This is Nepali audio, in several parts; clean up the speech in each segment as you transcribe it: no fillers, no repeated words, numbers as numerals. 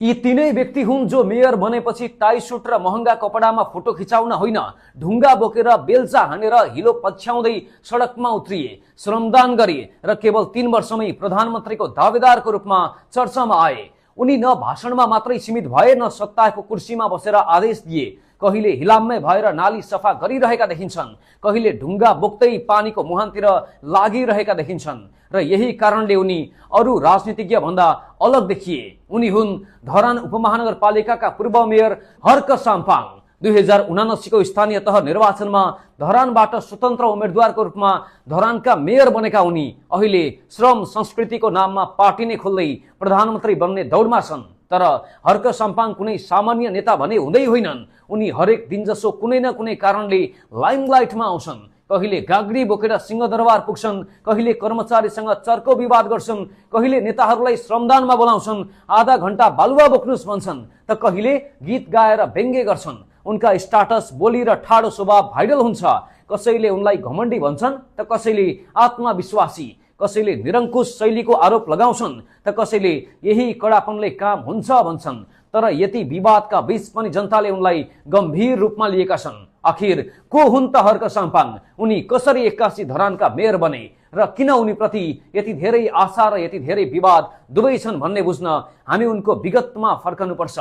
यी तीनै व्यक्ति हुन् जो मेयर बनेपछि टाई सुट र महँगा कपडामा फोटो खिचाउन होइन, ढुङ्गा बोकेर बेल्चा हानेर हिलो पछ्याउँदै सडकमा उत्रिए, श्रमदान गरे र केवल 3 वर्षमै प्रधानमन्त्रीको दावेदारको रूपमा चर्चामा आए। उनी न भाषणमा मात्रै सीमित भए, न सत्ताको कुर्सीमा बसेर आदेश दिए। कहिले हिलाम्मै भएर नाली सफा गरिरहेका देखिन्छन्, कहिले ढुङ्गा बोक्दै पानीको मुहानतिर लागिरहेका देखिन्छन् र यही कारणले उनी अरू राजनीतिज्ञ भन्दा अलग देखिए। उनी हुन् धरान उपमहानगरपालिकाका पूर्व मेयर हर्क साम्पाङ। 2079 को स्थानीय तह निर्वाचनमा धरानबाट स्वतन्त्र उम्मेदवारको रूपमा धरानका मेयर बनेका उनी अहिले श्रम संस्कृतिको नाममा पार्टी नै खोल्दै प्रधानमन्त्री बन्ने दौडमा छन्। तर हर्क साम्पाङ कुनै सामान्य नेता भने हुँदै होइनन्। उनी हरेक दिन जसो कुनै न कुनै कारणले लाइमलाइटमा आउँछन्। कहिले गाग्री बोकेर सिंहदरबार पुग्छन्, कहिले कर्मचारीसँग चर्को विवाद गर्छन्, कहिले नेताहरूलाई श्रमदानमा बोलाउँछन्, आधा घण्टा बालुवा बोक्नुस् भन्छन्, त कहिले गीत गाएर व्यङ्ग्य गर्छन्। उनका स्टाटस, बोली र ठाडो स्वभाव भाइरल हुन्छ। कसैले उनलाई घमण्डी भन्छन्, त कसैले आत्मविश्वासी, कसैले निरङ्कुश शैलीको आरोप लगाउँछन्, त कसैले यही कडापनले काम हुन्छ भन्छन्। तर यति विवादका बीच पनि जनताले उनलाई गम्भीर रूपमा लिएका छन्। आखिर को हुन् त हर्क साम्पाङ? उनी कसरी 81 धरानका मेयर बने र किन उनीप्रति यति धेरै आशा र यति धेरै विवाद दुवै छन् भन्ने बुझ्न हामी उनको विगतमा फर्कनुपर्छ।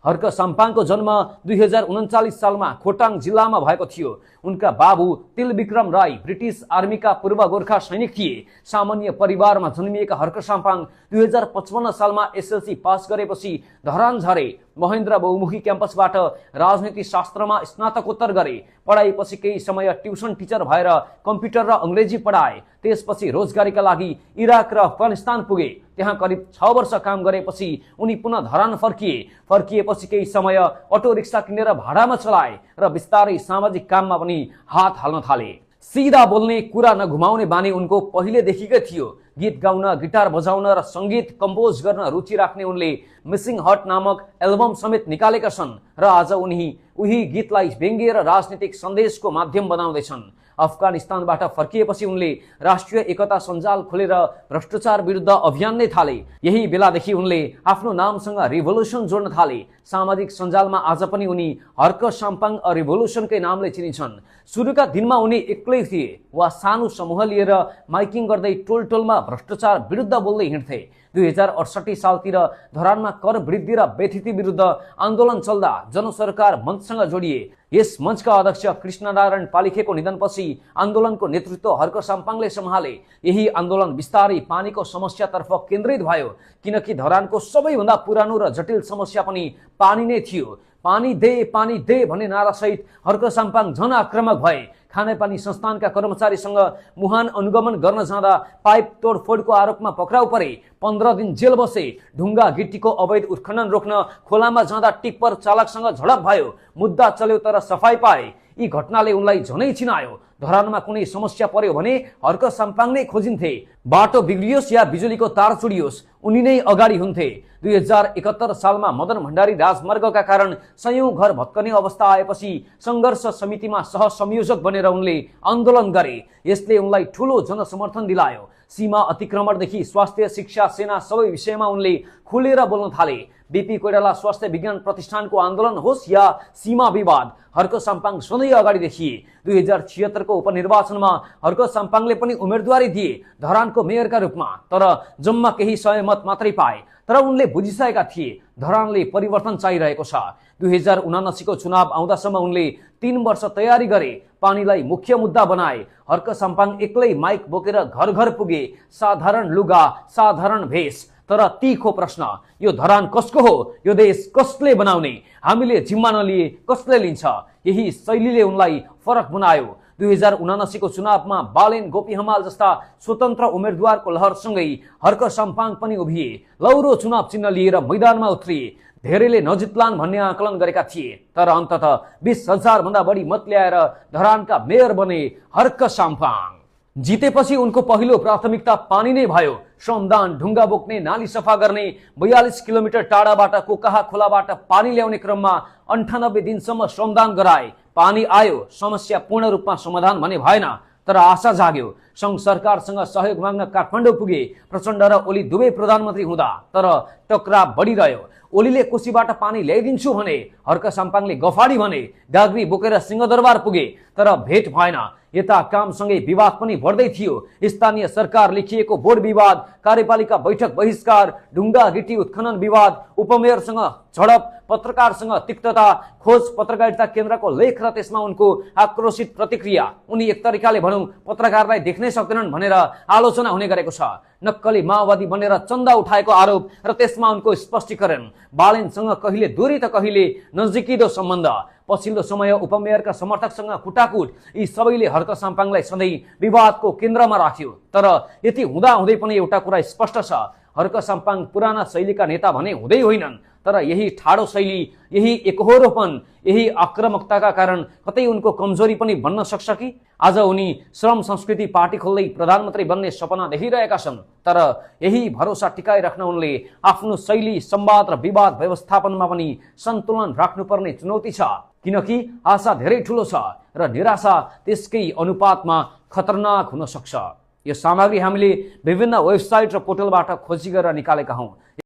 हर्क साम्पाङको जन्म 2039 सालमा खोटाङ जिल्लामा भएको थियो। उनका बाबु तिलविक्रम राई ब्रिटिश आर्मीका पूर्व गोर्खा सैनिक थिए। सामान्य परिवारमा जन्मिएका हर्क साम्पाङ 2055 सालमा एसएलसी पास गरेपछि धरान झरे। महेन्द्र बहुमुखी क्याम्पसबाट राजनीति शास्त्रमा स्नातकोत्तर गरे। पढाइपछि केही समय ट्युसन टिचर भएर कम्प्युटर र अङ्ग्रेजी पढाए। त्यसपछि रोजगारीका लागि इराक र अफगानिस्तान पुगे। त्यहाँ करिब 6 वर्ष काम गरेपछि उनी पुनः धरान फर्किएपछि केही समय अटो रिक्सा किनेर भाडामा चलाए र बिस्तारै सामाजिक काममा पनि हात हाल्न थाले। सिधा बोल्ने, कुरा नघुमाउने बानी उनको पहिलेदेखिकै थियो। गीत गाउन, गिटार बजाउन र सङ्गीत कम्पोज गर्न रुचि राख्ने उनले मिसिङ हट नामक एल्बम समेत निकालेका छन् र आज उही गीतलाई व्यङ्ग्य र राजनीतिक सन्देशको माध्यम बनाउँदैछन्। अफगानिस्तानबाट फर्किएपछि उनले राष्ट्रिय एकता सञ्जाल खोलेर भ्रष्टाचार विरुद्ध अभियान नै थाले। यही बेलादेखि उनले आफ्नो नामसँग रिभोल्युसन जोड्न थाले। सामाजिक सञ्जालमा आज पनि उनी हर्क साम्पाङ अ रिभोल्युसनकै नामले चिनिन्छन्। सुरुका दिनमा उनी एक्लै थिए वा सानो समूह लिएर माइकिङ गर्दै टोलटोलमा भ्रष्टाचार विरुद्ध बोल्दै हिँड्थे। 2068 सालतिर धरानमा कर वृद्धि र व्यथिति विरुद्ध आन्दोलन चल्दा जनसरकार मञ्चसँग जोडिए। यस मञ्चका अध्यक्ष कृष्णनारायण पालिखेको निधनपछि आन्दोलनको नेतृत्व हर्क साम्पाङले सम्हाले। यही आन्दोलन बिस्तारै पानीको समस्यातर्फ केन्द्रित भयो, किनकि धरानको सबैभन्दा पुरानो र जटिल समस्या पनि पानी नै थियो। पानी दे भन्ने नारासहित हर्क साम्पाङ जन आक्रामक भए। खानेपानी संस्थानका कर्मचारीसँग मुहान अनुगमन गर्न जाँदा पाइप तोडफोडको आरोपमा पक्राउ परे। 15 दिन जेल बसे। ढुङ्गा गिट्टीको अवैध उत्खनन रोक्न खोलामा जाँदा टिप्पर चालकसँग झडप भयो। मुद्दा चल्यो तर सफाई पाए। यी घटनाले उनलाई झनै चिनायो। धरानमा कुनै समस्या पर्यो भने हर्क साम्पाङ नै खोजिन्थे। बाटो बिग्रियोस् या बिजुलीको तार चुडियोस्, उनी नै अगाडि हुन्थे। 2071 सालमा मदन भण्डारी राजमार्गका कारण सयौं घर भत्कने अवस्था आएपछि सङ्घर्ष समितिमा सहसंयोजक बनेर उनले आन्दोलन गरे। यसले उनलाई ठूलो जनसमर्थन दिलायो। सीमा अतिक्रमणदेखि स्वास्थ्य, शिक्षा, सेना सबै विषयमा उनले खुलेर बोल्न थाले। बीपी कोइराला स्वास्थ्य विज्ञान प्रतिष्ठानको आन्दोलन होस् या सीमा विवाद, हर्क साम्पाङ सधैँ अगाडि देखिए। 2076 को उपनिर्वाचनमा हर्क साम्पाङले पनि उम्मेदवारी दिए धरानको मेयरका रूपमा, तर जम्मा केही 100 मत मात्रै पाए। तर उनले बुझिसकेका थिए धरानले परिवर्तन चाहिरहेको छ। 2079 को चुनाव आउँदासम्म उनले 3 वर्ष तयारी गरे। पानीलाई मुख्य मुद्दा बनाए। हर्क साम्पाङ एक्लै माइक बोकेर घर घर पुगे। साधारण लुगा, साधारण भेष, तर तीखो प्रश्न, यो धरान कसको हो? यो देश कसले बनाउने? हामीले जिम्मा नलिए कसले लिन्छ? यही शैलीले उनलाई फरक बनायो। 2079 को चुनावमा बालेन गोपी हमाल जस्ता स्वतन्त्र उम्मेदवारको लहरसँगै हर्क साम्पाङ पनि उभिए। लौरो चुनाव चिन्ह लिएर मैदानमा उत्रिए। धेरैले नजित्लान् भन्ने आकलन गरेका थिए, तर अन्ततः 20,000 भन्दा बढी मत ल्याएर धरानका मेयर बने हर्क साम्पाङ। जितेपछि उनको पहिलो प्राथमिकता पानी नै भयो। श्रमदान, ढुङ्गा बोक्ने, नाली सफा गर्ने, 42 किलोमिटर टाढाबाट कोकाहा खोलाबाट पानी ल्याउने क्रममा 98 दिनसम्म श्रमदान गराए। पानी आयो, समस्या पूर्ण रूपमा समाधान भने भएन, तर आशा जाग्यो। संघ सरकारसँग सहयोग माग्न काठमाडौँ पुगे। प्रचण्ड र ओली दुवै प्रधानमन्त्री हुँदा तर टकराव बढिरह्यो। ओलीले कोसीबाट पानी ल्याइदिन्छु भने हर्क साम्पाङले गफाडी भने, गाग्री बोकेर सिंहदरबार पुगे तर भेट भएन। यता कामसँगै विवाद पनि बढ्दै थियो। स्थानीय सरकार लेखिएको बोर्ड विवाद, कार्यपालिका बैठक बहिष्कार, ढुङ्गा गिटी उत्खनन विवाद, उपमेयरसँग झडप, पत्रकारसँग तिक्तता, खोज पत्रकारिता केन्द्रको लेख र त्यसमा उनको आक्रोशित प्रतिक्रिया। उनी एक तरिकाले भनौँ पत्रकारलाई देख्नै सक्दैनन् भनेर आलोचना हुने गरेको छ। नक्कली माओवादी बनेर चन्दा उठाएको आरोप र त्यसमा उनको स्पष्टीकरण। बालेनसँग कहिले दूरी त कहिले नजिकिदो सम्बन्ध। पछिल्लो समय उपमेयरका समर्थकसँग कुटाकुट, यी सबैले हर्क साम्पाङलाई सधैँ विवादको केन्द्रमा राख्यो। तर यति हुँदाहुँदै पनि एउटा कुरा स्पष्ट छ, हर्क साम्पाङ पुराना शैलीका नेता भने हुँदै होइनन्, तर यही ठाडो शैली, यही एकहोरोपन, यही आक्रामकताका कारण कतै उनको कमजोरी पनि बन्न सक्छ कि? आज उनी श्रम संस्कृति पार्टी खोल्दै प्रधानमन्त्री बन्ने सपना देखिरहेका छन्, तर यही भरोसा टिकाइराख्न उनले आफ्नो शैली, संवाद र विवाद व्यवस्थापनमा पनि सन्तुलन राख्नुपर्ने चुनौती छ। किनकि आशा धेरै ठुलो छ र निराशा त्यसकै अनुपातमा खतरनाक हुन सक्छ। यो सामग्री हामीले विभिन्न वेबसाइट र पोर्टलबाट खोजी गरेर निकालेका हौं।